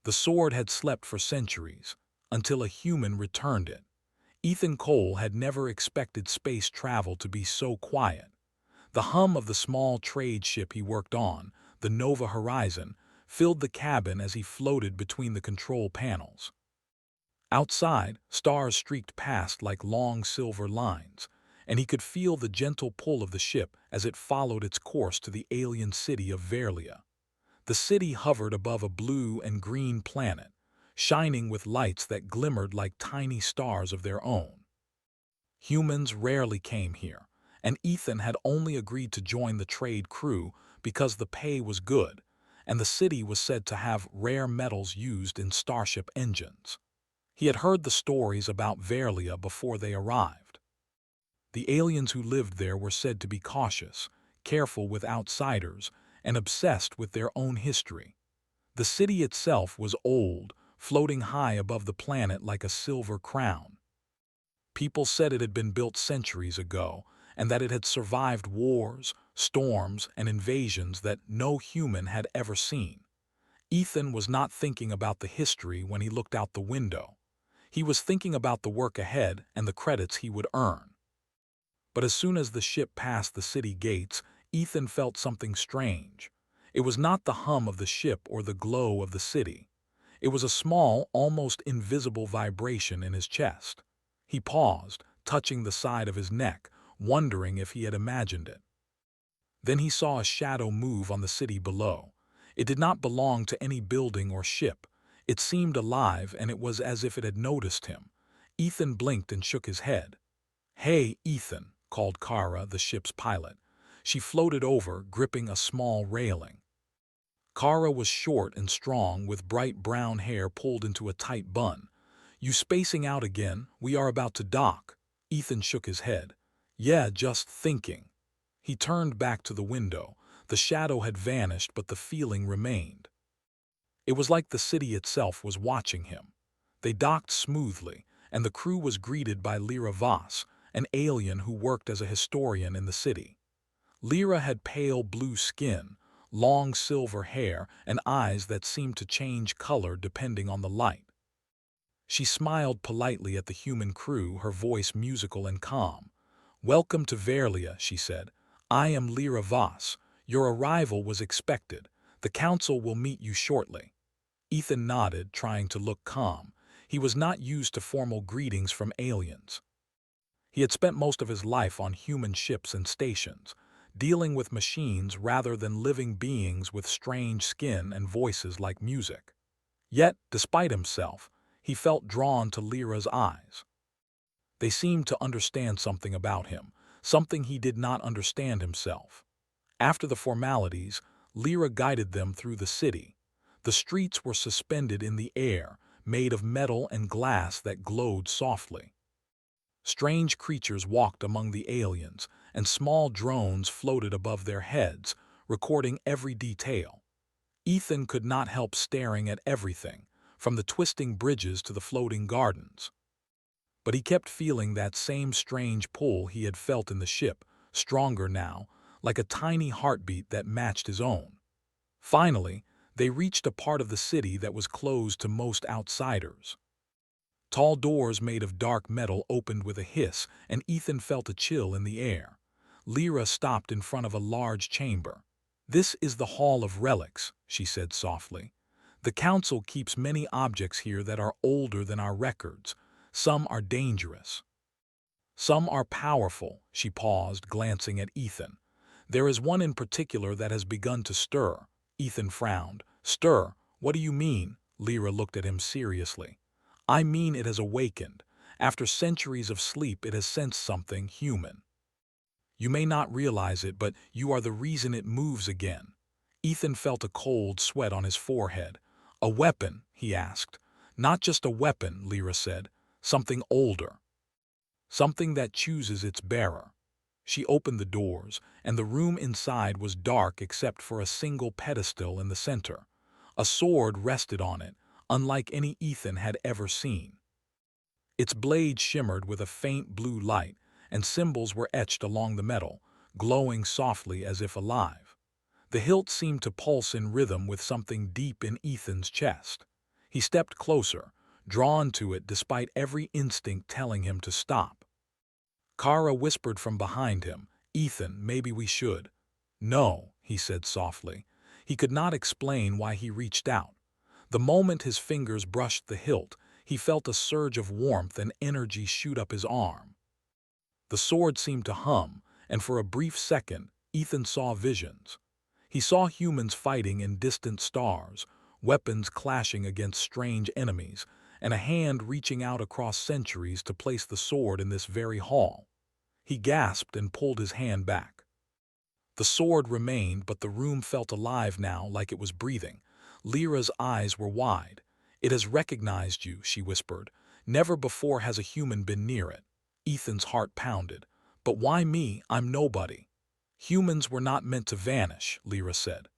The sword had slept for centuries, until a human returned it. Ethan Cole had never expected space travel to be so quiet. The hum of the small trade ship he worked on, the Nova Horizon, filled the cabin as he floated between the control panels. Outside, stars streaked past like long silver lines, and he could feel the gentle pull of the ship as it followed its course to the alien city of Verlia. The city hovered above a blue and green planet, shining with lights that glimmered like tiny stars of their own. Humans rarely came here, and Ethan had only agreed to join the trade crew because the pay was good, and the city was said to have rare metals used in starship engines. He had heard the stories about Verlia before they arrived. The aliens who lived there were said to be cautious, careful with outsiders, and obsessed with their own history. The city itself was old, floating high above the planet like a silver crown. People said it had been built centuries ago, and that it had survived wars, storms, and invasions that no human had ever seen. Ethan was not thinking about the history when he looked out the window. He was thinking about the work ahead and the credits he would earn. But as soon as the ship passed the city gates, Ethan felt something strange. It was not the hum of the ship or the glow of the city. It was a small, almost invisible vibration in his chest. He paused, touching the side of his neck, wondering if he had imagined it. Then he saw a shadow move on the city below. It did not belong to any building or ship. It seemed alive, and it was as if it had noticed him. Ethan blinked and shook his head. "Hey, Ethan," called Kara, the ship's pilot. She floated over, gripping a small railing. Kara was short and strong, with bright brown hair pulled into a tight bun. "You spacing out again? We are about to dock." Ethan shook his head. "Yeah, just thinking." He turned back to the window. The shadow had vanished, but the feeling remained. It was like the city itself was watching him. They docked smoothly, and the crew was greeted by Lyra Voss, an alien who worked as a historian in the city. Lyra had pale blue skin, long silver hair, and eyes that seemed to change color depending on the light. She smiled politely at the human crew, her voice musical and calm. "Welcome to Verlia," she said. "I am Lyra Voss. Your arrival was expected. The council will meet you shortly." Ethan nodded, trying to look calm. He was not used to formal greetings from aliens. He had spent most of his life on human ships and stations, dealing with machines rather than living beings with strange skin and voices like music. Yet, despite himself, he felt drawn to Lyra's eyes. They seemed to understand something about him, something he did not understand himself. After the formalities, Lyra guided them through the city. The streets were suspended in the air, made of metal and glass that glowed softly. Strange creatures walked among the aliens, and small drones floated above their heads, recording every detail. Ethan could not help staring at everything, from the twisting bridges to the floating gardens. But he kept feeling that same strange pull he had felt in the ship, stronger now, like a tiny heartbeat that matched his own. Finally, they reached a part of the city that was closed to most outsiders. Tall doors made of dark metal opened with a hiss, and Ethan felt a chill in the air. Lyra stopped in front of a large chamber. "This is the Hall of Relics," she said softly. "The council keeps many objects here that are older than our records. Some are dangerous. Some are powerful." She paused, glancing at Ethan. "There is one in particular that has begun to stir." Ethan frowned. "Stir? What do you mean?" Lyra looked at him seriously. "I mean it has awakened. After centuries of sleep, it has sensed something human. You may not realize it, but you are the reason it moves again." Ethan felt a cold sweat on his forehead. "A weapon?" he asked. "Not just a weapon," Lyra said. "Something older. Something that chooses its bearer." She opened the doors, and the room inside was dark except for a single pedestal in the center. A sword rested on it, unlike any Ethan had ever seen. Its blade shimmered with a faint blue light, and symbols were etched along the metal, glowing softly as if alive. The hilt seemed to pulse in rhythm with something deep in Ethan's chest. He stepped closer, drawn to it despite every instinct telling him to stop. Kara whispered from behind him, "Ethan, maybe we should." "No," he said softly. He could not explain why he reached out. The moment his fingers brushed the hilt, he felt a surge of warmth and energy shoot up his arm. The sword seemed to hum, and for a brief second, Ethan saw visions. He saw humans fighting in distant stars, weapons clashing against strange enemies, and a hand reaching out across centuries to place the sword in this very hall. He gasped and pulled his hand back. The sword remained, but the room felt alive now, like it was breathing. Lyra's eyes were wide. "It has recognized you," she whispered. "Never before has a human been near it." Ethan's heart pounded. "But why me? I'm nobody." "Humans were not meant to vanish," Lyra said.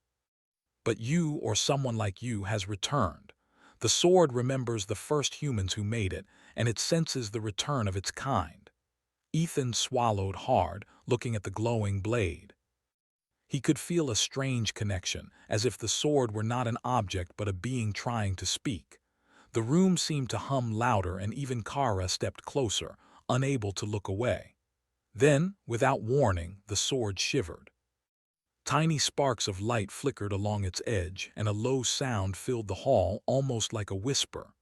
"But you, or someone like you, has returned. The sword remembers the first humans who made it, and it senses the return of its kind." Ethan swallowed hard, looking at the glowing blade. He could feel a strange connection, as if the sword were not an object but a being trying to speak. The room seemed to hum louder, and even Kara stepped closer, unable to look away. Then, without warning, the sword shivered. Tiny sparks of light flickered along its edge, and a low sound filled the hall, almost like a whisper.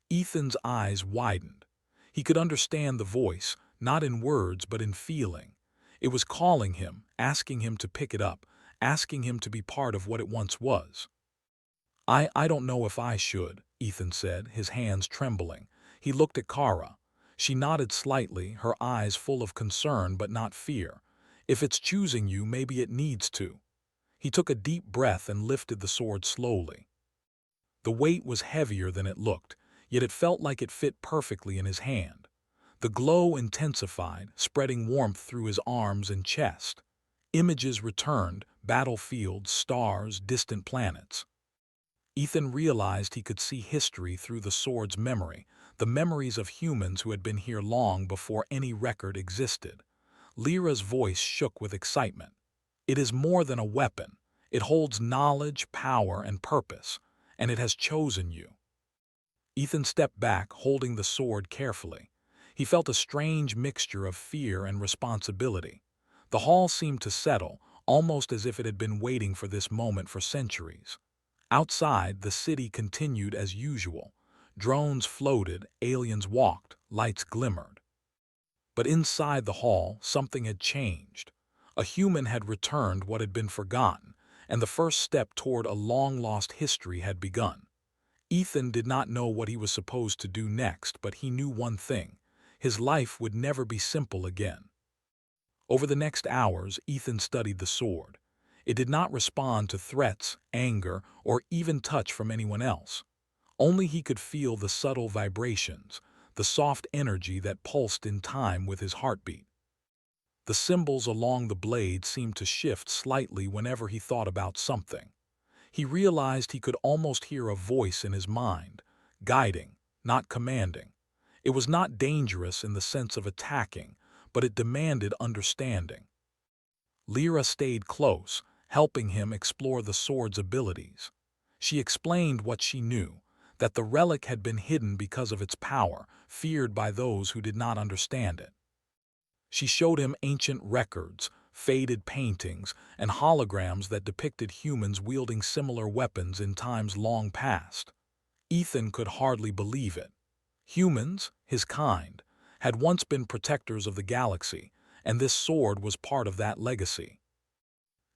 Ethan's eyes widened. He could understand the voice, not in words but in feeling. It was calling him, asking him to pick it up, asking him to be part of what it once was. I don't know if I should," Ethan said, his hands trembling. He looked at Kara. She nodded slightly, her eyes full of concern but not fear. "If it's choosing you, maybe it needs to." He took a deep breath and lifted the sword slowly. The weight was heavier than it looked, yet it felt like it fit perfectly in his hand. The glow intensified, spreading warmth through his arms and chest. Images returned, battlefields, stars, distant planets. Ethan realized he could see history through the sword's memory, the memories of humans who had been here long before any record existed. Lyra's voice shook with excitement. "It is more than a weapon. It holds knowledge, power, and purpose, and it has chosen you." Ethan stepped back, holding the sword carefully. He felt a strange mixture of fear and responsibility. The hall seemed to settle, almost as if it had been waiting for this moment for centuries. Outside, the city continued as usual. Drones floated, aliens walked, lights glimmered. But inside the hall, something had changed. A human had returned what had been forgotten, and the first step toward a long-lost history had begun. Ethan did not know what he was supposed to do next, but he knew one thing: his life would never be simple again. Over the next hours, Ethan studied the sword. It did not respond to threats, anger, or even touch from anyone else. Only he could feel the subtle vibrations, the soft energy that pulsed in time with his heartbeat. The symbols along the blade seemed to shift slightly whenever he thought about something. He realized he could almost hear a voice in his mind, guiding, not commanding. It was not dangerous in the sense of attacking, but it demanded understanding. Lyra stayed close, helping him explore the sword's abilities. She explained what she knew, that the relic had been hidden because of its power, feared by those who did not understand it. She showed him ancient records, faded paintings, and holograms that depicted humans wielding similar weapons in times long past. Ethan could hardly believe it. Humans, his kind, had once been protectors of the galaxy, and this sword was part of that legacy.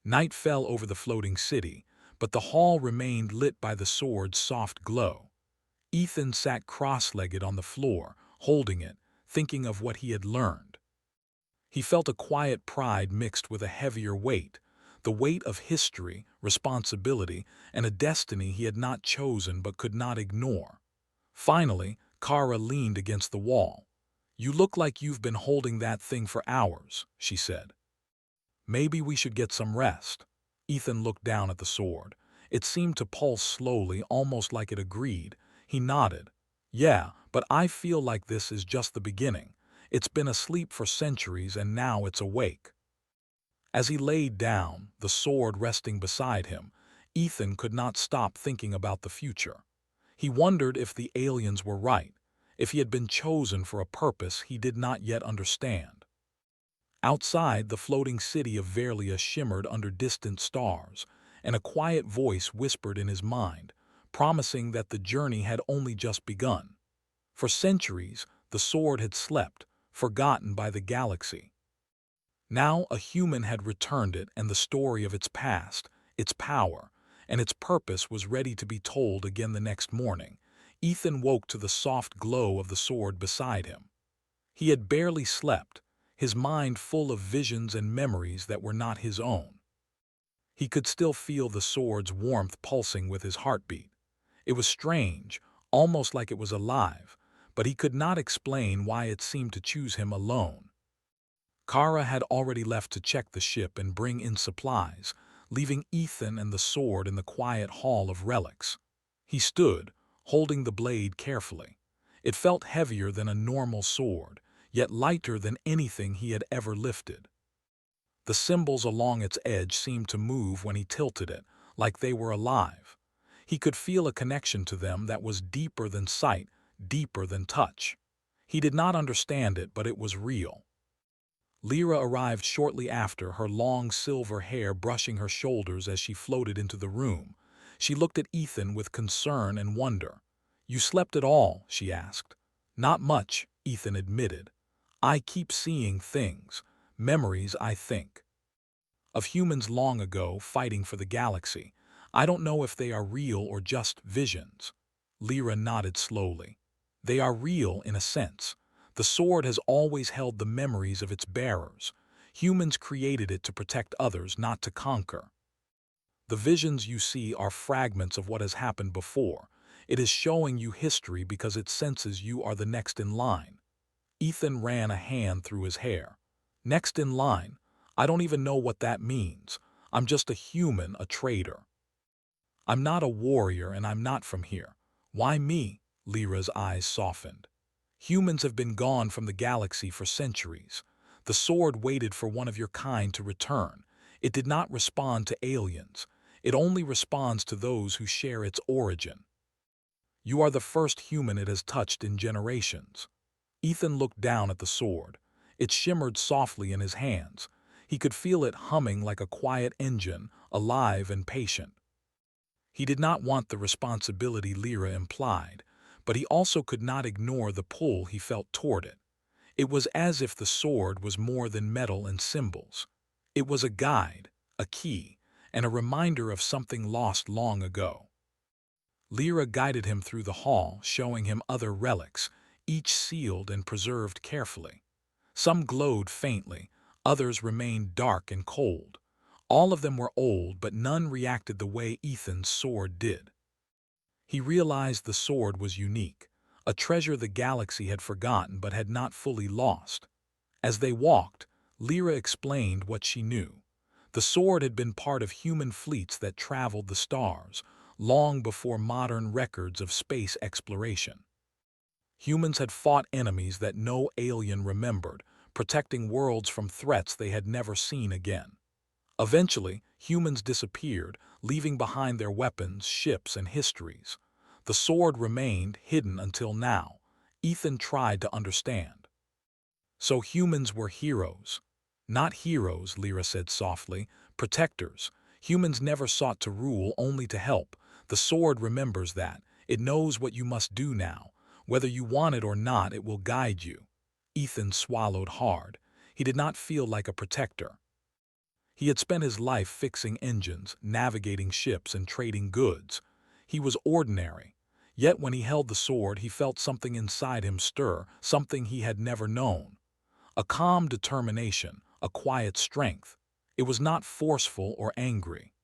Night fell over the floating city, but the hall remained lit by the sword's soft glow. Ethan sat cross-legged on the floor, holding it, thinking of what he had learned. He felt a quiet pride mixed with a heavier weight, the weight of history, responsibility, and a destiny he had not chosen but could not ignore. Finally, Kara leaned against the wall. "You look like you've been holding that thing for hours," she said. "Maybe we should get some rest." Ethan looked down at the sword. It seemed to pulse slowly, almost like it agreed. He nodded. "Yeah, but I feel like this is just the beginning. It's been asleep for centuries and now it's awake." As he laid down, the sword resting beside him, Ethan could not stop thinking about the future. He wondered if the aliens were right, if he had been chosen for a purpose he did not yet understand. Outside, the floating city of Verlia shimmered under distant stars, and a quiet voice whispered in his mind, promising that the journey had only just begun. For centuries, the sword had slept, forgotten by the galaxy. Now a human had returned it, and the story of its past, its power, and its purpose was ready to be told again the next morning. Ethan woke to the soft glow of the sword beside him. He had barely slept, his mind full of visions and memories that were not his own. He could still feel the sword's warmth pulsing with his heartbeat. It was strange, almost like it was alive, but he could not explain why it seemed to choose him alone. Kara had already left to check the ship and bring in supplies, leaving Ethan and the sword in the quiet hall of relics. He stood, holding the blade carefully. It felt heavier than a normal sword, yet lighter than anything he had ever lifted. The symbols along its edge seemed to move when he tilted it, like they were alive. He could feel a connection to them that was deeper than sight, deeper than touch. He did not understand it, but it was real. Lyra arrived shortly after, her long silver hair brushing her shoulders as she floated into the room. She looked at Ethan with concern and wonder. "You slept at all?" she asked. "Not much," Ethan admitted. "I keep seeing things, memories, I think. Of humans long ago fighting for the galaxy. I don't know if they are real or just visions." Lyra nodded slowly. "They are real in a sense. The sword has always held the memories of its bearers. Humans created it to protect others, not to conquer. The visions you see are fragments of what has happened before. It is showing you history because it senses you are the next in line." Ethan ran a hand through his hair. "Next in line? I don't even know what that means. I'm just a human, a trader. I'm not a warrior and I'm not from here." "Why me?" Lyra's eyes softened. "Humans have been gone from the galaxy for centuries. The sword waited for one of your kind to return. It did not respond to aliens. It only responds to those who share its origin. You are the first human it has touched in generations." Ethan looked down at the sword. It shimmered softly in his hands. He could feel it humming like a quiet engine, alive and patient. He did not want the responsibility Lyra implied, but he also could not ignore the pull he felt toward it. It was as if the sword was more than metal and symbols. It was a guide, a key, and a reminder of something lost long ago. Lyra guided him through the hall, showing him other relics, each sealed and preserved carefully. Some glowed faintly, others remained dark and cold. All of them were old, but none reacted the way Ethan's sword did. He realized the sword was unique, a treasure the galaxy had forgotten but had not fully lost. As they walked, Lyra explained what she knew. The sword had been part of human fleets that traveled the stars, long before modern records of space exploration. Humans had fought enemies that no alien remembered, protecting worlds from threats they had never seen again. Eventually, humans disappeared, leaving behind their weapons, ships, and histories. The sword remained hidden until now. Ethan tried to understand. "So humans were heroes." "Not heroes," Lyra said softly. "Protectors. Humans never sought to rule, only to help. The sword remembers that. It knows what you must do now. Whether you want it or not, it will guide you." Ethan swallowed hard. He did not feel like a protector. He had spent his life fixing engines, navigating ships, and trading goods. He was ordinary. Yet when he held the sword, he felt something inside him stir, something he had never known. A calm determination, a quiet strength. It was not forceful or angry.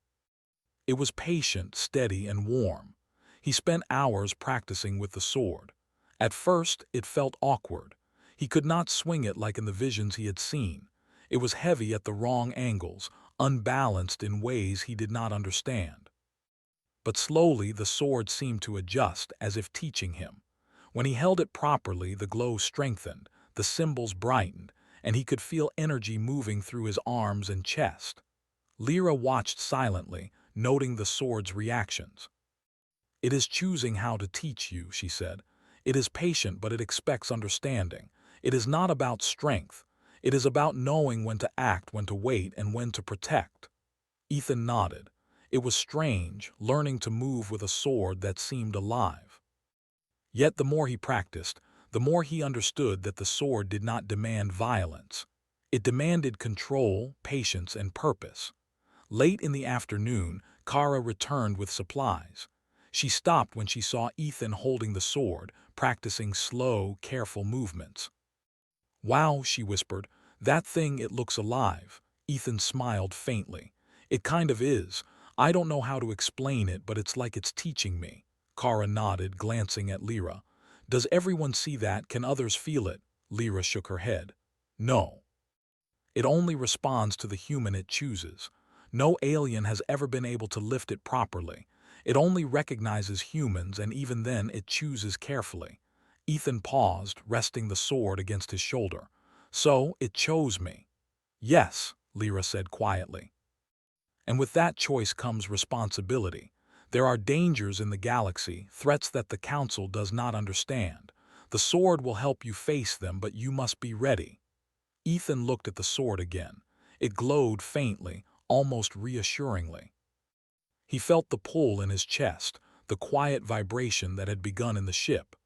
It was patient, steady, and warm. He spent hours practicing with the sword. At first, it felt awkward. He could not swing it like in the visions he had seen. It was heavy at the wrong angles, unbalanced in ways he did not understand. But slowly the sword seemed to adjust, as if teaching him. When he held it properly, the glow strengthened, the symbols brightened, and he could feel energy moving through his arms and chest. Lyra watched silently, noting the sword's reactions. It is choosing how to teach you, she said. It is patient, but it expects understanding. It is not about strength. It is about knowing when to act, when to wait, and when to protect. Ethan nodded. It was strange, learning to move with a sword that seemed alive. Yet the more he practiced, the more he understood that the sword did not demand violence. It demanded control, patience, and purpose. Late in the afternoon, Kara returned with supplies. She stopped when she saw Ethan holding the sword, practicing slow, careful movements. "Wow," she whispered, "that thing, it looks alive." Ethan smiled faintly. "It kind of is. I don't know how to explain it, but it's like it's teaching me." Kara nodded, glancing at Lyra. "Does everyone see that? Can others feel it?" Lyra shook her head. "No. It only responds to the human it chooses. No alien has ever been able to lift it properly. It only recognizes humans, and even then it chooses carefully." Ethan paused, resting the sword against his shoulder. "So, it chose me." "Yes," Lyra said quietly. "And with that choice comes responsibility. There are dangers in the galaxy, threats that the Council does not understand. The sword will help you face them, but you must be ready." Ethan looked at the sword again. It glowed faintly, almost reassuringly. He felt the pull in his chest, the quiet vibration that had begun in the ship.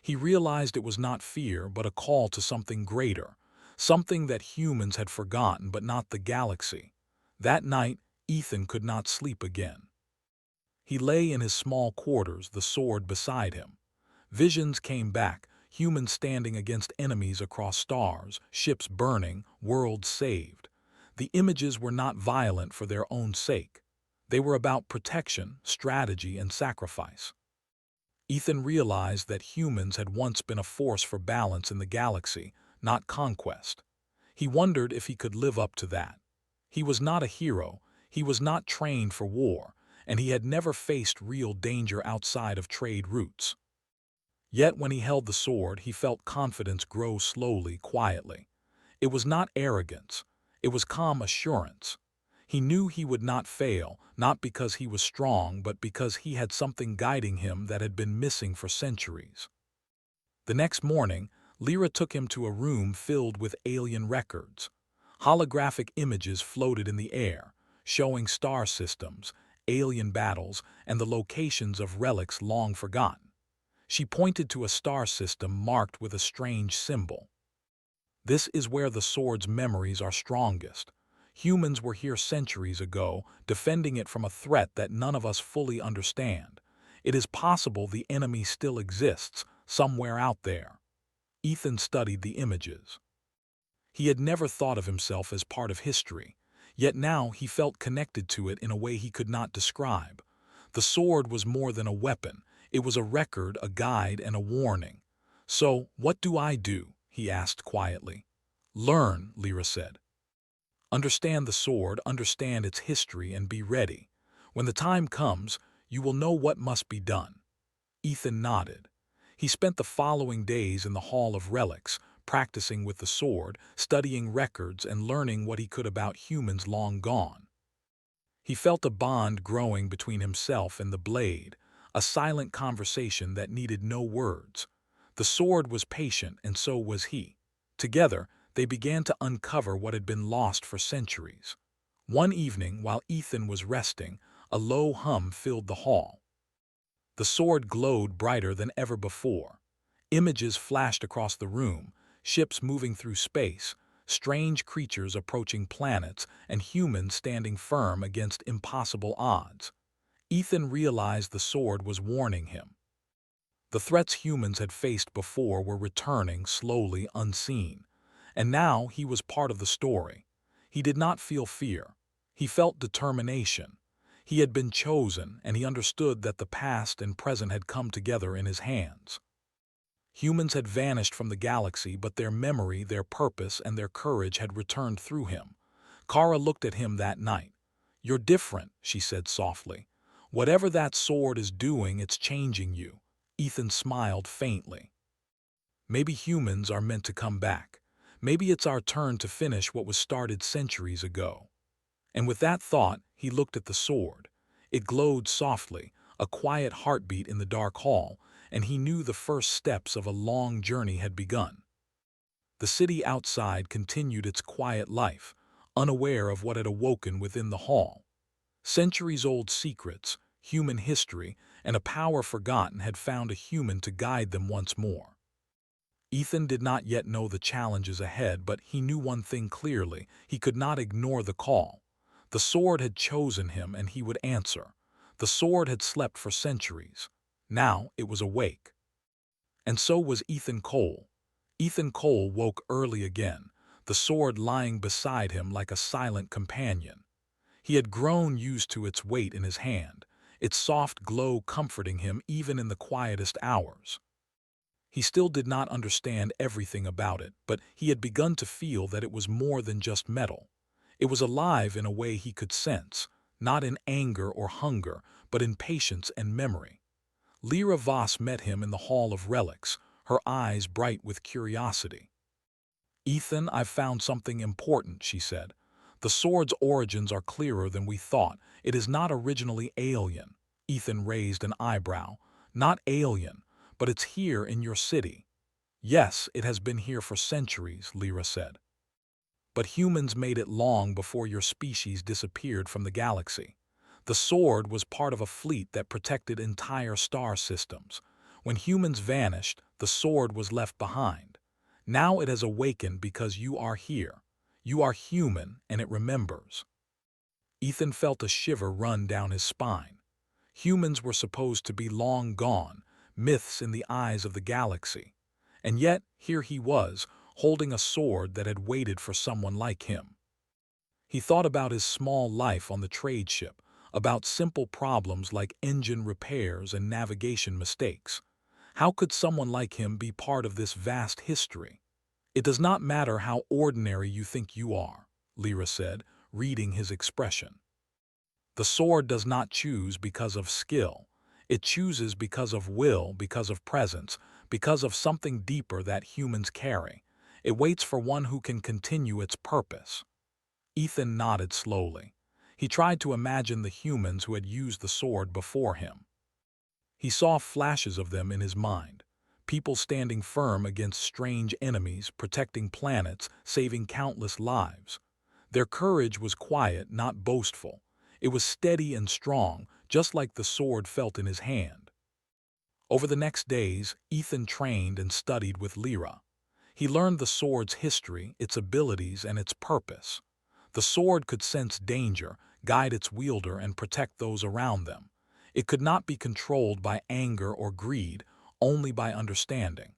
He realized it was not fear, but a call to something greater, something that humans had forgotten, but not the galaxy. That night, Ethan could not sleep again. He lay in his small quarters, the sword beside him. Visions came back, humans standing against enemies across stars, ships burning, worlds saved. The images were not violent for their own sake. They were about protection, strategy, and sacrifice. Ethan realized that humans had once been a force for balance in the galaxy, not conquest. He wondered if he could live up to that. He was not a hero, he was not trained for war, and he had never faced real danger outside of trade routes. Yet when he held the sword, he felt confidence grow slowly, quietly. It was not arrogance, it was calm assurance. He knew he would not fail, not because he was strong, but because he had something guiding him that had been missing for centuries. The next morning, Lyra took him to a room filled with alien records. Holographic images floated in the air, showing star systems, alien battles, and the locations of relics long forgotten. She pointed to a star system marked with a strange symbol. "This is where the sword's memories are strongest. Humans were here centuries ago, defending it from a threat that none of us fully understand. It is possible the enemy still exists, somewhere out there." Ethan studied the images. He had never thought of himself as part of history, yet now he felt connected to it in a way he could not describe. The sword was more than a weapon. It was a record, a guide, and a warning. "So, what do I do?" he asked quietly. "Learn," Lyra said. "Understand the sword, understand its history, and be ready. When the time comes, you will know what must be done." Ethan nodded. He spent the following days in the Hall of Relics, practicing with the sword, studying records, and learning what he could about humans long gone. He felt a bond growing between himself and the blade, a silent conversation that needed no words. The sword was patient, and so was he. Together, they began to uncover what had been lost for centuries. One evening, while Ethan was resting, a low hum filled the hall. The sword glowed brighter than ever before. Images flashed across the room, ships moving through space, strange creatures approaching planets, and humans standing firm against impossible odds. Ethan realized the sword was warning him. The threats humans had faced before were returning, slowly, unseen. And now he was part of the story. He did not feel fear. He felt determination. He had been chosen, and he understood that the past and present had come together in his hands. Humans had vanished from the galaxy, but their memory, their purpose, and their courage had returned through him. Kara looked at him that night. "You're different," she said softly. "Whatever that sword is doing, it's changing you." Ethan smiled faintly. "Maybe humans are meant to come back. Maybe it's our turn to finish what was started centuries ago." And with that thought, he looked at the sword. It glowed softly, a quiet heartbeat in the dark hall, and he knew the first steps of a long journey had begun. The city outside continued its quiet life, unaware of what had awoken within the hall. Centuries-old secrets, human history, and a power forgotten had found a human to guide them once more. Ethan did not yet know the challenges ahead, but he knew one thing clearly: he could not ignore the call. The sword had chosen him, and he would answer. The sword had slept for centuries. Now it was awake. And so was Ethan Cole. Ethan Cole woke early again, the sword lying beside him like a silent companion. He had grown used to its weight in his hand, its soft glow comforting him even in the quietest hours. He still did not understand everything about it, but he had begun to feel that it was more than just metal. It was alive in a way he could sense, not in anger or hunger, but in patience and memory. Lyra Voss met him in the Hall of Relics, her eyes bright with curiosity. "Ethan, I've found something important," she said. "The sword's origins are clearer than we thought. It is not originally alien." Ethan raised an eyebrow. "Not alien, but it's here in your city." "Yes, it has been here for centuries," Lyra said. "But humans made it long before your species disappeared from the galaxy. The sword was part of a fleet that protected entire star systems. When humans vanished, the sword was left behind. Now it has awakened because you are here. You are human, and it remembers." Ethan felt a shiver run down his spine. Humans were supposed to be long gone, myths in the eyes of the galaxy. And yet, here he was, holding a sword that had waited for someone like him. He thought about his small life on the trade ship, about simple problems like engine repairs and navigation mistakes. How could someone like him be part of this vast history? "It does not matter how ordinary you think you are," Lyra said, reading his expression. "The sword does not choose because of skill. It chooses because of will, because of presence, because of something deeper that humans carry. It waits for one who can continue its purpose." Ethan nodded slowly. He tried to imagine the humans who had used the sword before him. He saw flashes of them in his mind. People standing firm against strange enemies, protecting planets, saving countless lives. Their courage was quiet, not boastful. It was steady and strong, just like the sword felt in his hand. Over the next days, Ethan trained and studied with Lyra. He learned the sword's history, its abilities, and its purpose. The sword could sense danger, guide its wielder, and protect those around them. It could not be controlled by anger or greed, only by understanding.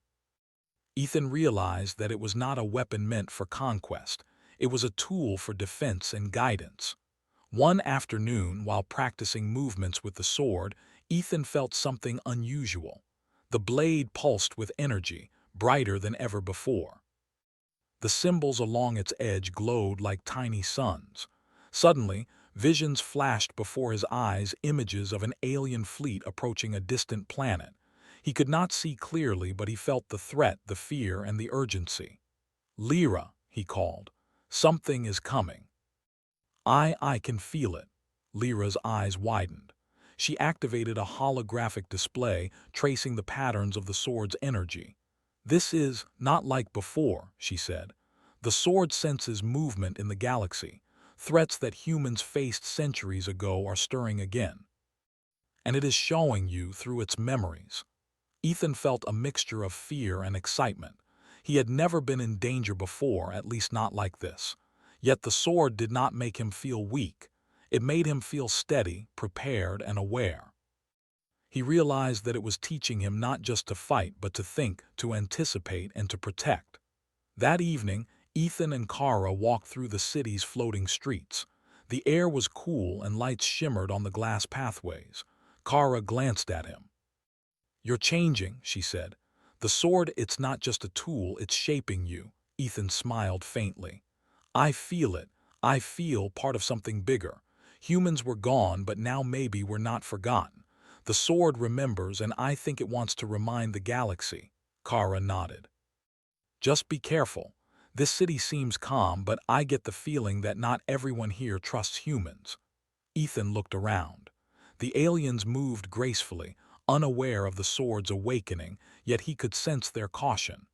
Ethan realized that it was not a weapon meant for conquest. It was a tool for defense and guidance. One afternoon, while practicing movements with the sword, Ethan felt something unusual. The blade pulsed with energy, brighter than ever before. The symbols along its edge glowed like tiny suns. Suddenly, visions flashed before his eyes, images of an alien fleet approaching a distant planet. He could not see clearly, but he felt the threat, the fear, and the urgency. "Lyra," he called. "Something is coming." I can feel it." Lyra's eyes widened. She activated a holographic display, tracing the patterns of the sword's energy. "This is not like before," she said. "The sword senses movement in the galaxy. Threats that humans faced centuries ago are stirring again. And it is showing you through its memories." Ethan felt a mixture of fear and excitement. He had never been in danger before, at least not like this. Yet the sword did not make him feel weak. It made him feel steady, prepared, and aware. He realized that it was teaching him not just to fight, but to think, to anticipate, and to protect. That evening, Ethan and Kara walked through the city's floating streets. The air was cool and lights shimmered on the glass pathways. Kara glanced at him. "You're changing," she said. "The sword, it's not just a tool, it's shaping you." Ethan smiled faintly. "I feel it. I feel part of something bigger. Humans were gone, but now maybe we're not forgotten. The sword remembers, and I think it wants to remind the galaxy." Kara nodded. "Just be careful. This city seems calm, but I get the feeling that not everyone here trusts humans." Ethan looked around. The aliens moved gracefully, unaware of the sword's awakening, yet he could sense their caution.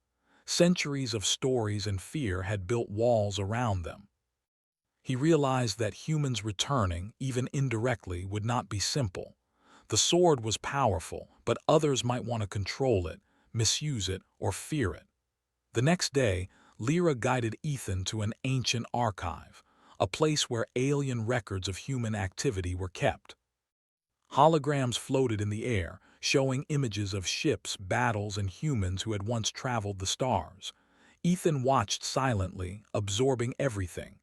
Centuries of stories and fear had built walls around them. He realized that humans returning, even indirectly, would not be simple. The sword was powerful, but others might want to control it, misuse it, or fear it. The next day, Lyra guided Ethan to an ancient archive, a place where alien records of human activity were kept. Holograms floated in the air, showing images of ships, battles, and humans who had once traveled the stars. Ethan watched silently, absorbing everything.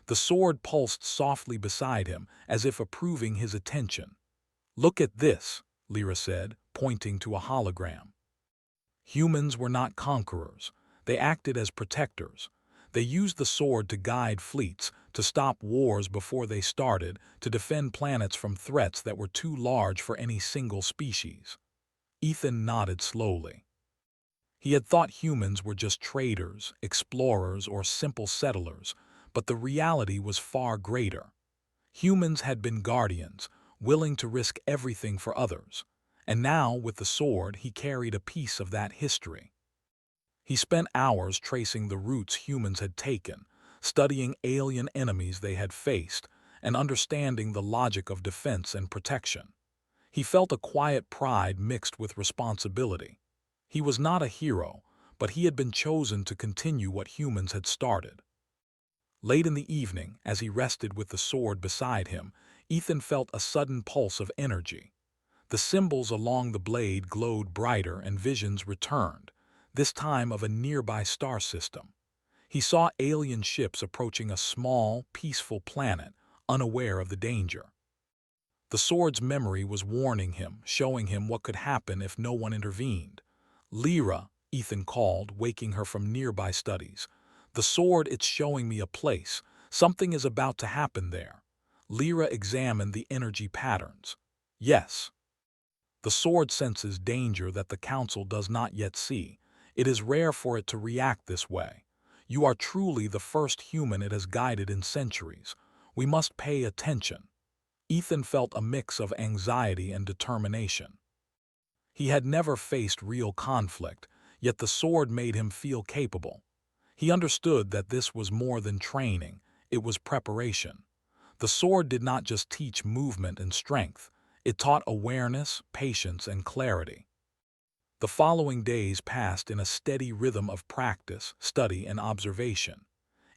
The sword pulsed softly beside him, as if approving his attention. "Look at this," Lyra said, pointing to a hologram. Humans were not conquerors. They acted as protectors. They used the sword to guide fleets, to stop wars before they started, to defend planets from threats that were too large for any single species. Ethan nodded slowly. He had thought humans were just traders, explorers, or simple settlers, but the reality was far greater. Humans had been guardians, willing to risk everything for others, and now, with the sword, he carried a piece of that history. He spent hours tracing the routes humans had taken, studying alien enemies they had faced, and understanding the logic of defense and protection. He felt a quiet pride mixed with responsibility. He was not a hero, but he had been chosen to continue what humans had started. Late in the evening, as he rested with the sword beside him, Ethan felt a sudden pulse of energy. The symbols along the blade glowed brighter and visions returned, this time of a nearby star system. He saw alien ships approaching a small, peaceful planet, unaware of the danger. The sword's memory was warning him, showing him what could happen if no one intervened. "Lyra," Ethan called, waking her from nearby studies. "The sword, it's showing me a place. Something is about to happen there." Lyra examined the energy patterns. "Yes. The sword senses danger that the Council does not yet see. It is rare for it to react this way. You are truly the first human it has guided in centuries. We must pay attention." Ethan felt a mix of anxiety and determination. He had never faced real conflict, yet the sword made him feel capable. He understood that this was more than training, it was preparation. The sword did not just teach movement and strength, it taught awareness, patience, and clarity. The following days passed in a steady rhythm of practice, study, and observation.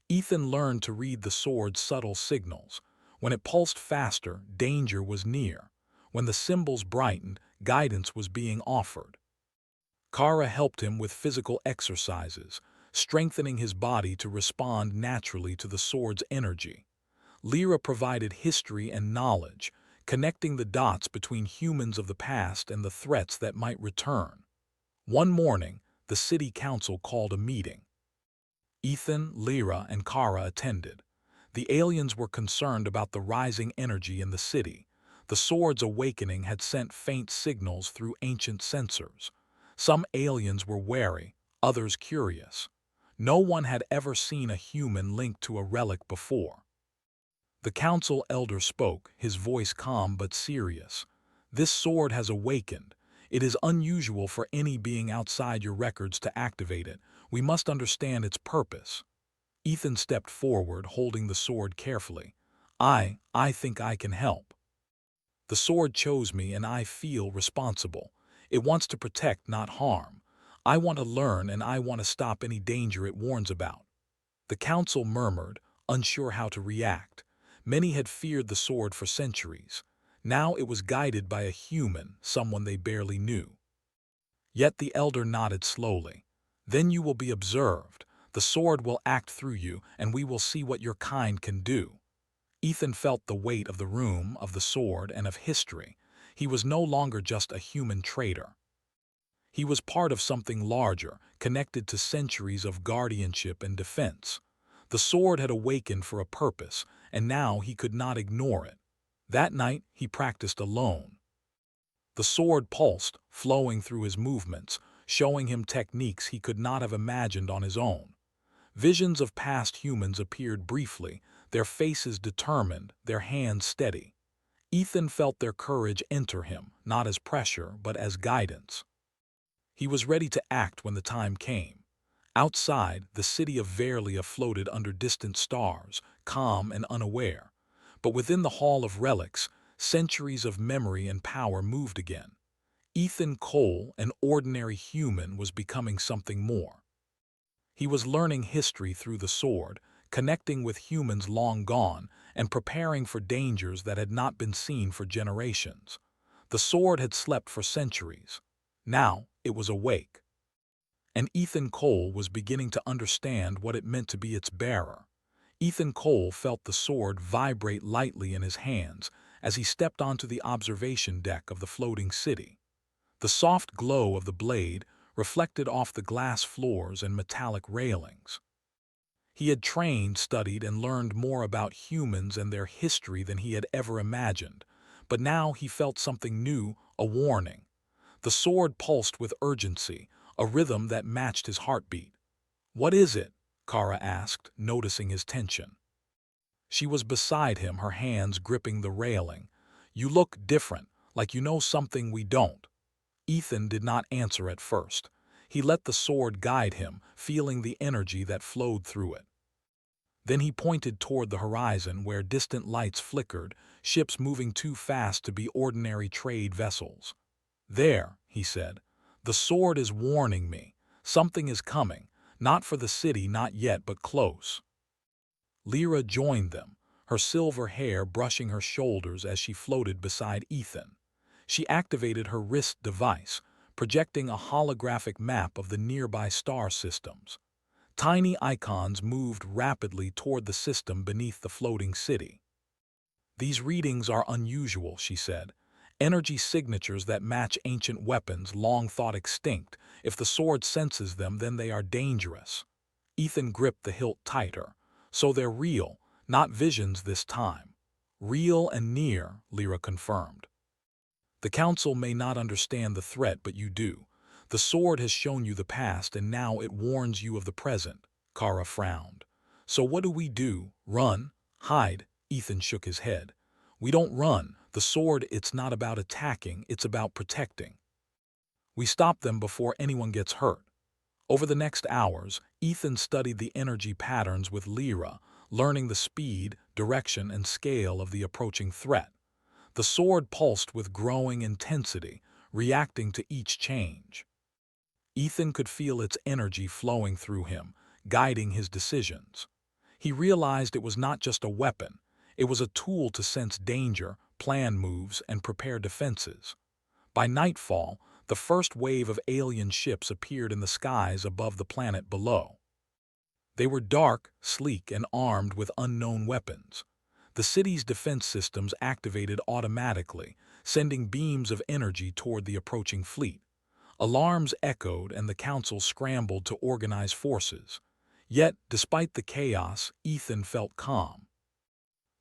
Ethan learned to read the sword's subtle signals. When it pulsed faster, danger was near. When the symbols brightened, guidance was being offered. Kara helped him with physical exercises, strengthening his body to respond naturally to the sword's energy. Lyra provided history and knowledge, connecting the dots between humans of the past and the threats that might return. One morning, the city council called a meeting. Ethan, Lyra, and Kara attended. The aliens were concerned about the rising energy in the city. The sword's awakening had sent faint signals through ancient sensors. Some aliens were wary, others curious. No one had ever seen a human linked to a relic before. The council elder spoke, his voice calm but serious. "This sword has awakened. It is unusual for any being outside your records to activate it. We must understand its purpose." Ethan stepped forward, holding the sword carefully. I think I can help. The sword chose me and I feel responsible. It wants to protect, not harm. I want to learn and I want to stop any danger it warns about." The council murmured, unsure how to react. Many had feared the sword for centuries. Now it was guided by a human, someone they barely knew. Yet the elder nodded slowly. "Then you will be observed. The sword will act through you, and we will see what your kind can do." Ethan felt the weight of the room, of the sword, and of history. He was no longer just a human trader. He was part of something larger, connected to centuries of guardianship and defense. The sword had awakened for a purpose, and now he could not ignore it. That night, he practiced alone. The sword pulsed, flowing through his movements, showing him techniques he could not have imagined on his own. Visions of past humans appeared briefly, their faces determined, their hands steady. Ethan felt their courage enter him, not as pressure, but as guidance. He was ready to act when the time came. Outside, the city of Verlia floated under distant stars, calm and unaware. But within the Hall of Relics, centuries of memory and power moved again. Ethan Cole, an ordinary human, was becoming something more. He was learning history through the sword, connecting with humans long gone, and preparing for dangers that had not been seen for generations. The sword had slept for centuries. Now it was awake. And Ethan Cole was beginning to understand what it meant to be its bearer. Ethan Cole felt the sword vibrate lightly in his hands as he stepped onto the observation deck of the floating city. The soft glow of the blade reflected off the glass floors and metallic railings. He had trained, studied, and learned more about humans and their history than he had ever imagined, but now he felt something new, a warning. The sword pulsed with urgency, a rhythm that matched his heartbeat. "What is it?" Kara asked, noticing his tension. She was beside him, her hands gripping the railing. "You look different, like you know something we don't." Ethan did not answer at first. He let the sword guide him, feeling the energy that flowed through it. Then he pointed toward the horizon where distant lights flickered, ships moving too fast to be ordinary trade vessels. "There," he said, "the sword is warning me. Something is coming, not for the city, not yet, but close." Lyra joined them, her silver hair brushing her shoulders as she floated beside Ethan. She activated her wrist device, projecting a holographic map of the nearby star systems. Tiny icons moved rapidly toward the system beneath the floating city. "These readings are unusual," she said. "Energy signatures that match ancient weapons long thought extinct. If the sword senses them, then they are dangerous." Ethan gripped the hilt tighter. "So they're real, not visions this time." "Real and near," Lyra confirmed. "The Council may not understand the threat, but you do. The sword has shown you the past, and now it warns you of the present." Kara frowned. "So what do we do? Run? Hide?" Ethan shook his head. "We don't run. The sword, it's not about attacking, it's about protecting. We stop them before anyone gets hurt." Over the next hours, Ethan studied the energy patterns with Lyra, learning the speed, direction, and scale of the approaching threat. The sword pulsed with growing intensity, reacting to each change. Ethan could feel its energy flowing through him, guiding his decisions. He realized it was not just a weapon, it was a tool to sense danger, plan moves, and prepare defenses. By nightfall, the first wave of alien ships appeared in the skies above the planet below. They were dark, sleek, and armed with unknown weapons. The city's defense systems activated automatically, sending beams of energy toward the approaching fleet. Alarms echoed and the Council scrambled to organize forces. Yet, despite the chaos, Ethan felt calm.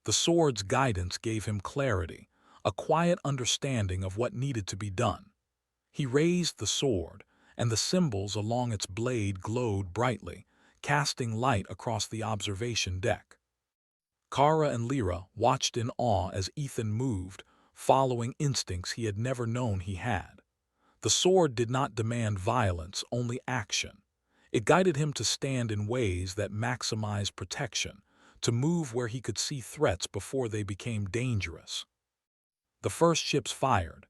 The sword's guidance gave him clarity, a quiet understanding of what needed to be done. He raised the sword, and the symbols along its blade glowed brightly, casting light across the observation deck. Kara and Lyra watched in awe as Ethan moved, following instincts he had never known he had. The sword did not demand violence, only action. It guided him to stand in ways that maximized protection, to move where he could see threats before they became dangerous. The first ships fired.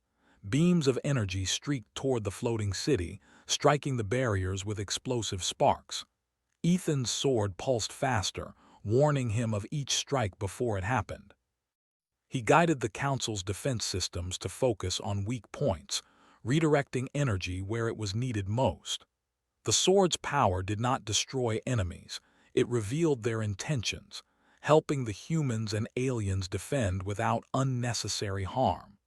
Beams of energy streaked toward the floating city, striking the barriers with explosive sparks. Ethan's sword pulsed faster, warning him of each strike before it happened. He guided the Council's defense systems to focus on weak points, redirecting energy where it was needed most. The sword's power did not destroy enemies, it revealed their intentions, helping the humans and aliens defend without unnecessary harm.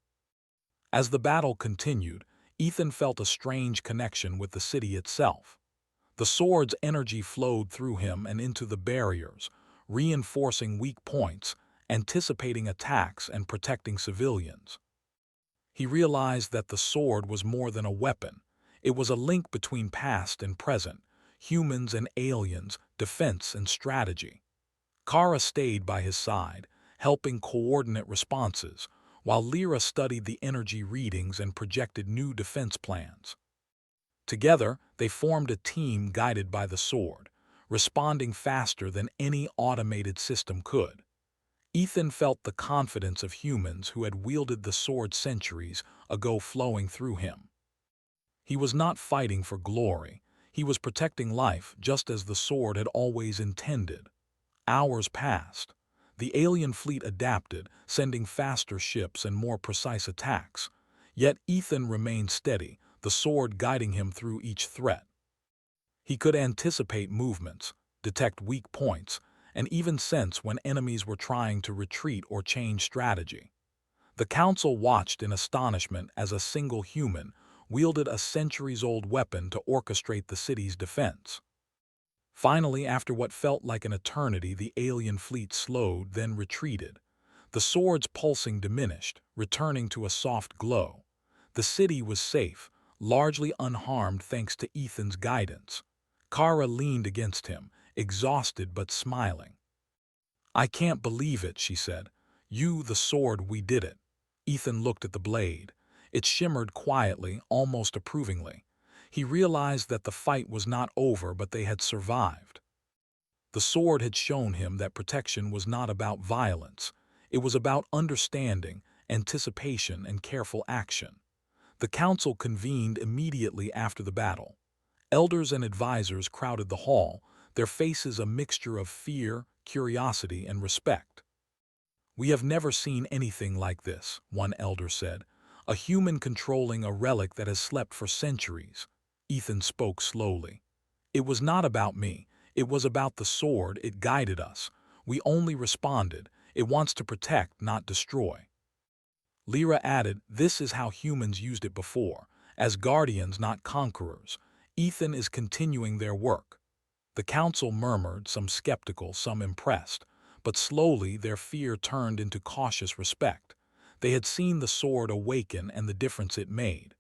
As the battle continued, Ethan felt a strange connection with the city itself. The sword's energy flowed through him and into the barriers, reinforcing weak points, anticipating attacks, and protecting civilians. He realized that the sword was more than a weapon. It was a link between past and present, humans and aliens, defense and strategy. Kara stayed by his side, helping coordinate responses, while Lyra studied the energy readings and projected new defense plans. Together, they formed a team guided by the sword, responding faster than any automated system could. Ethan felt the confidence of humans who had wielded the sword centuries ago flowing through him. He was not fighting for glory. He was protecting life just as the sword had always intended. Hours passed. The alien fleet adapted, sending faster ships and more precise attacks. Yet Ethan remained steady, the sword guiding him through each threat. He could anticipate movements, detect weak points, and even sense when enemies were trying to retreat or change strategy. The council watched in astonishment as a single human wielded a centuries-old weapon to orchestrate the city's defense. Finally, after what felt like an eternity, the alien fleet slowed, then retreated. The sword's pulsing diminished, returning to a soft glow. The city was safe, largely unharmed thanks to Ethan's guidance. Kara leaned against him, exhausted but smiling. "I can't believe it," she said. "You, the sword, we did it." Ethan looked at the blade. It shimmered quietly, almost approvingly. He realized that the fight was not over, but they had survived. The sword had shown him that protection was not about violence. It was about understanding, anticipation, and careful action. The council convened immediately after the battle. Elders and advisors crowded the hall, their faces a mixture of fear, curiosity, and respect. "We have never seen anything like this," one elder said. "A human controlling a relic that has slept for centuries." Ethan spoke slowly. "It was not about me. It was about the sword. It guided us. We only responded. It wants to protect, not destroy." Lyra added, "This is how humans used it before, as guardians, not conquerors. Ethan is continuing their work." The council murmured, some skeptical, some impressed, but slowly their fear turned into cautious respect. They had seen the sword awaken and the difference it made.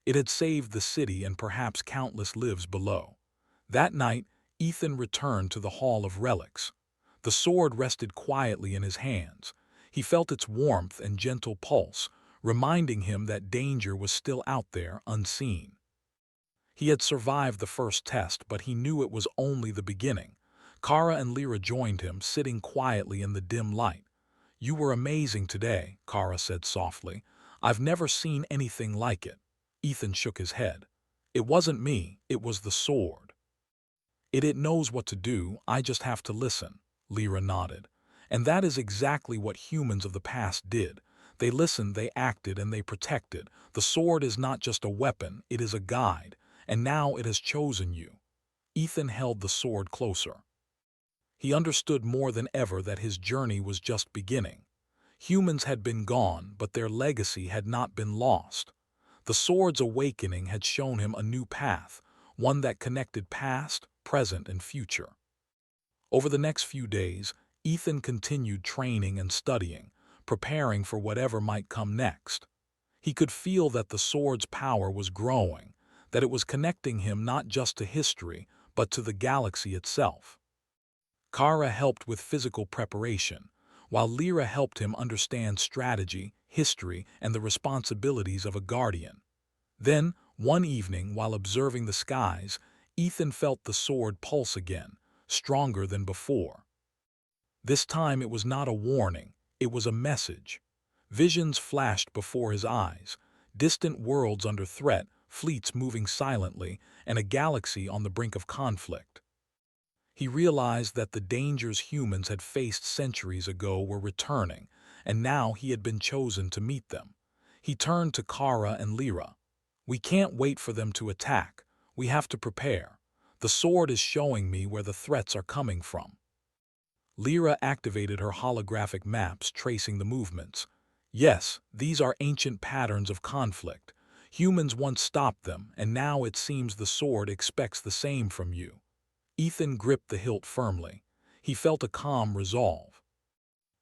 It had saved the city and perhaps countless lives below. That night, Ethan returned to the Hall of Relics. The sword rested quietly in his hands. He felt its warmth and gentle pulse, reminding him that danger was still out there, unseen. He had survived the first test, but he knew it was only the beginning. Kara and Lyra joined him, sitting quietly in the dim light. "You were amazing today," Kara said softly. "I've never seen anything like it." Ethan shook his head. "It wasn't me, it was the sword. It knows what to do, I just have to listen." Lyra nodded. "And that is exactly what humans of the past did. They listened, they acted, and they protected. The sword is not just a weapon, it is a guide. And now it has chosen you." Ethan held the sword closer. He understood more than ever that his journey was just beginning. Humans had been gone, but their legacy had not been lost. The sword's awakening had shown him a new path, one that connected past, present, and future. Over the next few days, Ethan continued training and studying, preparing for whatever might come next. He could feel that the sword's power was growing, that it was connecting him not just to history, but to the galaxy itself. Kara helped with physical preparation, while Lyra helped him understand strategy, history, and the responsibilities of a guardian. Then, one evening, while observing the skies, Ethan felt the sword pulse again, stronger than before. This time it was not a warning, it was a message. Visions flashed before his eyes, distant worlds under threat, fleets moving silently, and a galaxy on the brink of conflict. He realized that the dangers humans had faced centuries ago were returning, and now he had been chosen to meet them. He turned to Kara and Lyra. "We can't wait for them to attack. We have to prepare. The sword is showing me where the threats are coming from." Lyra activated her holographic maps, tracing the movements. "Yes, these are ancient patterns of conflict. Humans once stopped them, and now it seems the sword expects the same from you." Ethan gripped the hilt firmly. He felt a calm resolve.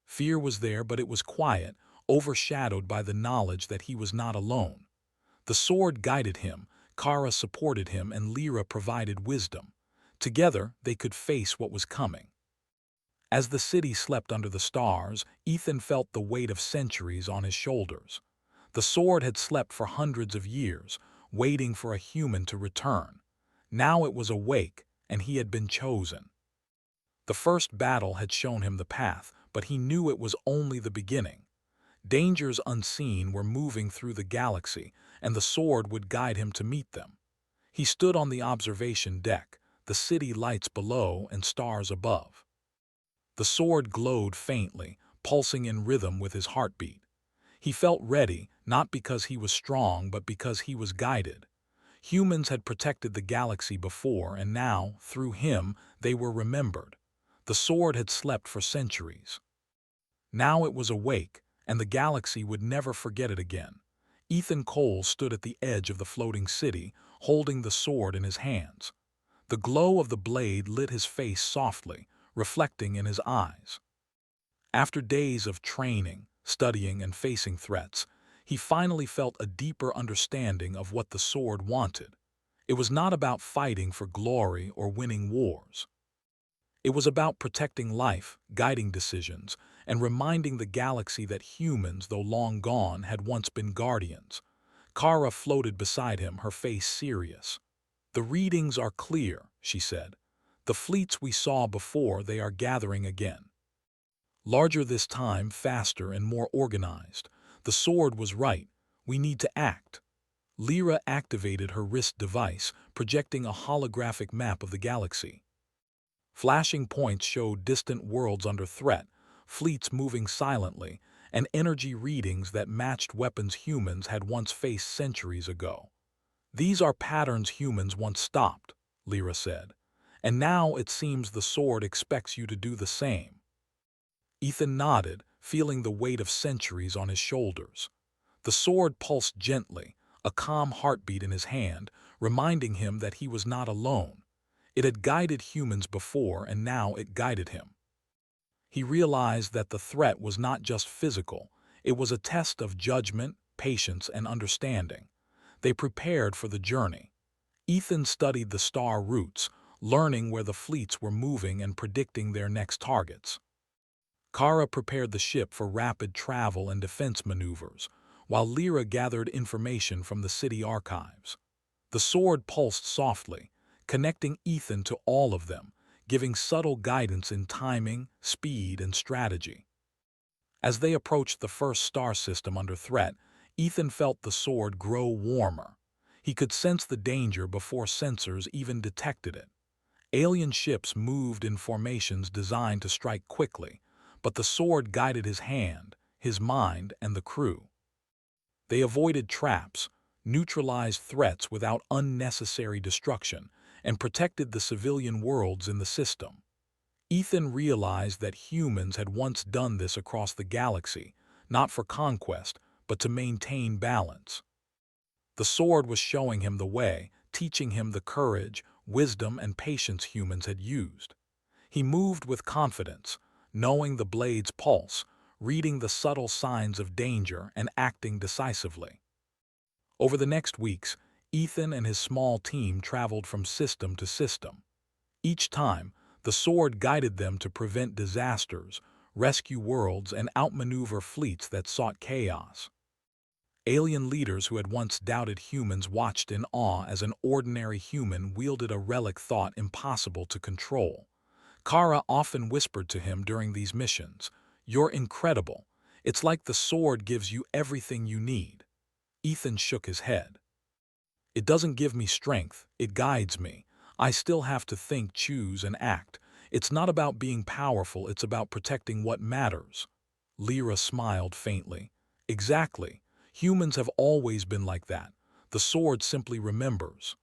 Fear was there, but it was quiet, overshadowed by the knowledge that he was not alone. The sword guided him, Kara supported him, and Lyra provided wisdom. Together, they could face what was coming. As the city slept under the stars, Ethan felt the weight of centuries on his shoulders. The sword had slept for hundreds of years, waiting for a human to return. Now it was awake, and he had been chosen. The first battle had shown him the path, but he knew it was only the beginning. Dangers unseen were moving through the galaxy, and the sword would guide him to meet them. He stood on the observation deck, the city lights below and stars above. The sword glowed faintly, pulsing in rhythm with his heartbeat. He felt ready, not because he was strong, but because he was guided. Humans had protected the galaxy before, and now, through him, they were remembered. The sword had slept for centuries. Now it was awake, and the galaxy would never forget it again. Ethan Cole stood at the edge of the floating city, holding the sword in his hands. The glow of the blade lit his face softly, reflecting in his eyes. After days of training, studying, and facing threats, he finally felt a deeper understanding of what the sword wanted. It was not about fighting for glory or winning wars. It was about protecting life, guiding decisions, and reminding the galaxy that humans, though long gone, had once been guardians. Kara floated beside him, her face serious. "The readings are clear," she said. "The fleets we saw before, they are gathering again. Larger this time, faster and more organized. The sword was right. We need to act." Lyra activated her wrist device, projecting a holographic map of the galaxy. Flashing points showed distant worlds under threat, fleets moving silently, and energy readings that matched weapons humans had once faced centuries ago. "These are patterns humans once stopped," Lyra said, "and now it seems the sword expects you to do the same." Ethan nodded, feeling the weight of centuries on his shoulders. The sword pulsed gently, a calm heartbeat in his hand, reminding him that he was not alone. It had guided humans before, and now it guided him. He realized that the threat was not just physical, it was a test of judgment, patience, and understanding. They prepared for the journey. Ethan studied the star routes, learning where the fleets were moving and predicting their next targets. Kara prepared the ship for rapid travel and defense maneuvers, while Lyra gathered information from the city archives. The sword pulsed softly, connecting Ethan to all of them, giving subtle guidance in timing, speed, and strategy. As they approached the first star system under threat, Ethan felt the sword grow warmer. He could sense the danger before sensors even detected it. Alien ships moved in formations designed to strike quickly, but the sword guided his hand, his mind, and the crew. They avoided traps, neutralized threats without unnecessary destruction, and protected the civilian worlds in the system. Ethan realized that humans had once done this across the galaxy, not for conquest, but to maintain balance. The sword was showing him the way, teaching him the courage, wisdom, and patience humans had used. He moved with confidence, knowing the blade's pulse, reading the subtle signs of danger, and acting decisively. Over the next weeks, Ethan and his small team traveled from system to system. Each time, the sword guided them to prevent disasters, rescue worlds, and outmaneuver fleets that sought chaos. Alien leaders who had once doubted humans watched in awe as an ordinary human wielded a relic thought impossible to control. Kara often whispered to him during these missions, "You're incredible. It's like the sword gives you everything you need." Ethan shook his head. "It doesn't give me strength, it guides me. I still have to think, choose, and act. It's not about being powerful, it's about protecting what matters." Lyra smiled faintly. "Exactly. Humans have always been like that. The sword simply remembers."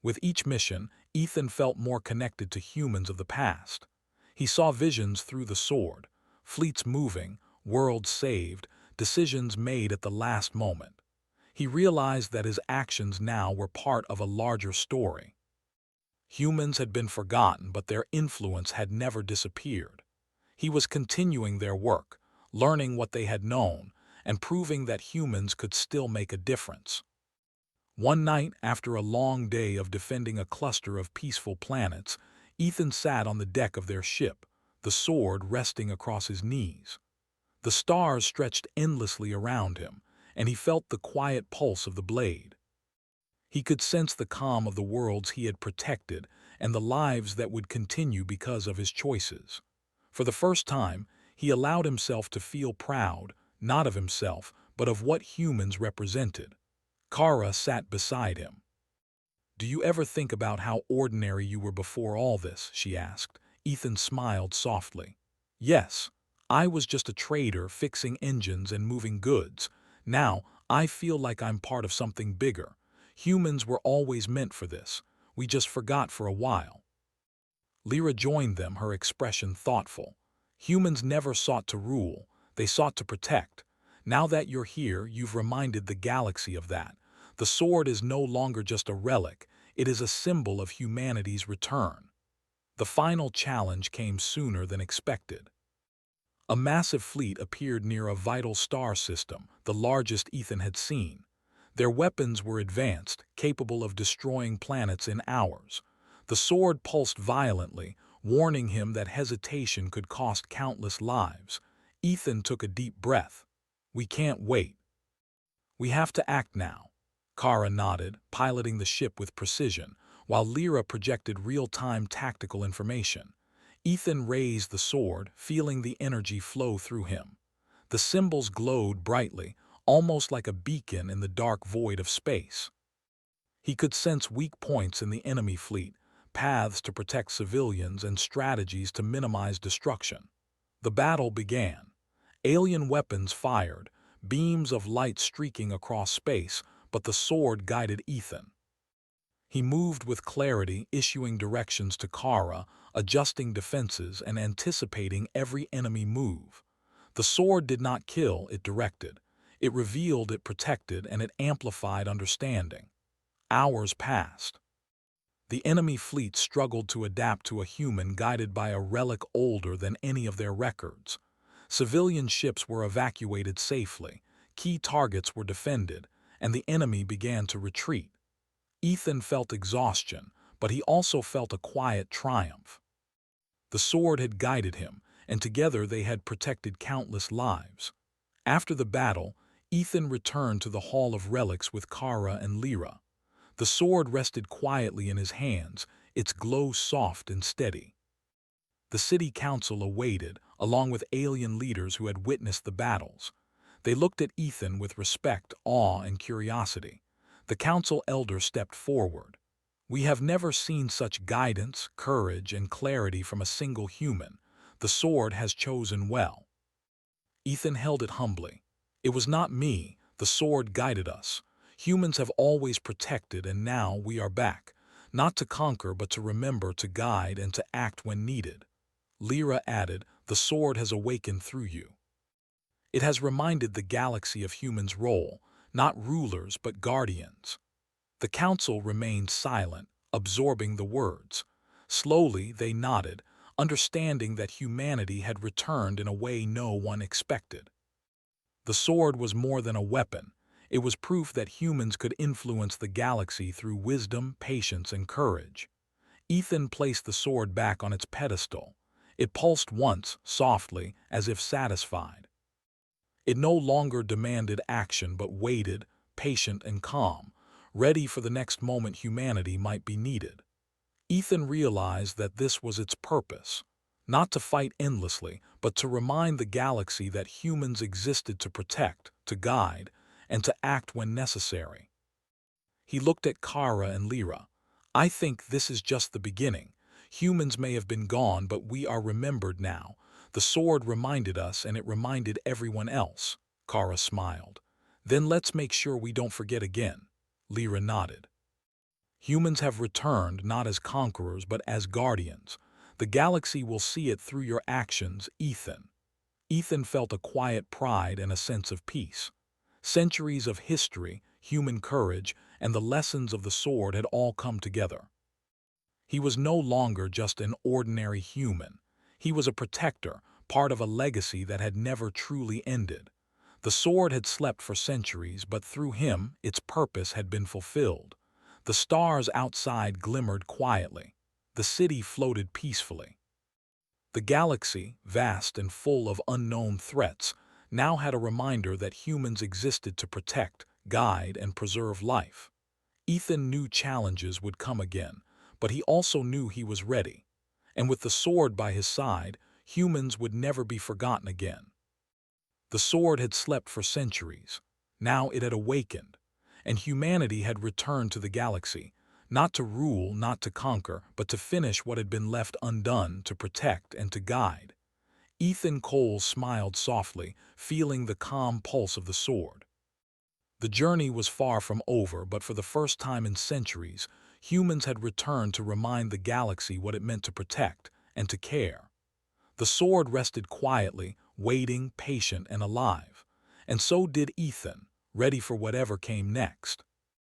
With each mission, Ethan felt more connected to humans of the past. He saw visions through the sword, fleets moving, worlds saved, decisions made at the last moment. He realized that his actions now were part of a larger story. Humans had been forgotten, but their influence had never disappeared. He was continuing their work, learning what they had known, and proving that humans could still make a difference. One night, after a long day of defending a cluster of peaceful planets, Ethan sat on the deck of their ship, the sword resting across his knees. The stars stretched endlessly around him, and he felt the quiet pulse of the blade. He could sense the calm of the worlds he had protected and the lives that would continue because of his choices. For the first time, he allowed himself to feel proud, not of himself, but of what humans represented. Kara sat beside him. "Do you ever think about how ordinary you were before all this?" she asked. Ethan smiled softly. "Yes, I was just a trader fixing engines and moving goods. Now, I feel like I'm part of something bigger. Humans were always meant for this. We just forgot for a while." Lyra joined them, her expression thoughtful. "Humans never sought to rule, they sought to protect. Now that you're here, you've reminded the galaxy of that. The sword is no longer just a relic, it is a symbol of humanity's return." The final challenge came sooner than expected. A massive fleet appeared near a vital star system, the largest Ethan had seen. Their weapons were advanced, capable of destroying planets in hours. The sword pulsed violently, warning him that hesitation could cost countless lives. Ethan took a deep breath. "We can't wait. We have to act now." Kara nodded, piloting the ship with precision, while Lyra projected real-time tactical information. Ethan raised the sword, feeling the energy flow through him. The symbols glowed brightly, almost like a beacon in the dark void of space. He could sense weak points in the enemy fleet, paths to protect civilians and strategies to minimize destruction. The battle began. Alien weapons fired, beams of light streaking across space, but the sword guided Ethan. He moved with clarity, issuing directions to Kara, adjusting defenses and anticipating every enemy move. The sword did not kill, it directed. It revealed, it protected, and it amplified understanding. Hours passed. The enemy fleet struggled to adapt to a human guided by a relic older than any of their records. Civilian ships were evacuated safely, key targets were defended, and the enemy began to retreat. Ethan felt exhaustion, but he also felt a quiet triumph. The sword had guided him, and together they had protected countless lives. After the battle, Ethan returned to the Hall of Relics with Kara and Lyra. The sword rested quietly in his hands, its glow soft and steady. The city council awaited, along with alien leaders who had witnessed the battles. They looked at Ethan with respect, awe, and curiosity. The council elder stepped forward. "We have never seen such guidance, courage, and clarity from a single human. The sword has chosen well." Ethan held it humbly. "It was not me, the sword guided us. Humans have always protected, and now we are back, not to conquer but to remember, to guide, and to act when needed." Lyra added, "The sword has awakened through you. It has reminded the galaxy of humans' role, not rulers but guardians." The council remained silent, absorbing the words. Slowly they nodded, understanding that humanity had returned in a way no one expected. The sword was more than a weapon. It was proof that humans could influence the galaxy through wisdom, patience, and courage. Ethan placed the sword back on its pedestal. It pulsed once, softly, as if satisfied. It no longer demanded action but waited, patient and calm, ready for the next moment humanity might be needed. Ethan realized that this was its purpose, not to fight endlessly, but to remind the galaxy that humans existed to protect, to guide, and to act when necessary. He looked at Kara and Lyra. "I think this is just the beginning. Humans may have been gone, but we are remembered now. The sword reminded us, and it reminded everyone else." Kara smiled. "Then let's make sure we don't forget again." Lyra nodded. "Humans have returned not as conquerors but as guardians. The galaxy will see it through your actions, Ethan." Ethan felt a quiet pride and a sense of peace. Centuries of history, human courage, and the lessons of the sword had all come together. He was no longer just an ordinary human. He was a protector, part of a legacy that had never truly ended. The sword had slept for centuries, but through him, its purpose had been fulfilled. The stars outside glimmered quietly. The city floated peacefully. The galaxy, vast and full of unknown threats, now had a reminder that humans existed to protect, guide, and preserve life. Ethan knew challenges would come again, but he also knew he was ready. And with the sword by his side, humans would never be forgotten again. The sword had slept for centuries. Now it had awakened, and humanity had returned to the galaxy, not to rule, not to conquer, but to finish what had been left undone, to protect and to guide. Ethan Cole smiled softly, feeling the calm pulse of the sword. The journey was far from over, but for the first time in centuries, humans had returned to remind the galaxy what it meant to protect and to care. The sword rested quietly, waiting, patient, and alive. And so did Ethan, ready for whatever came next.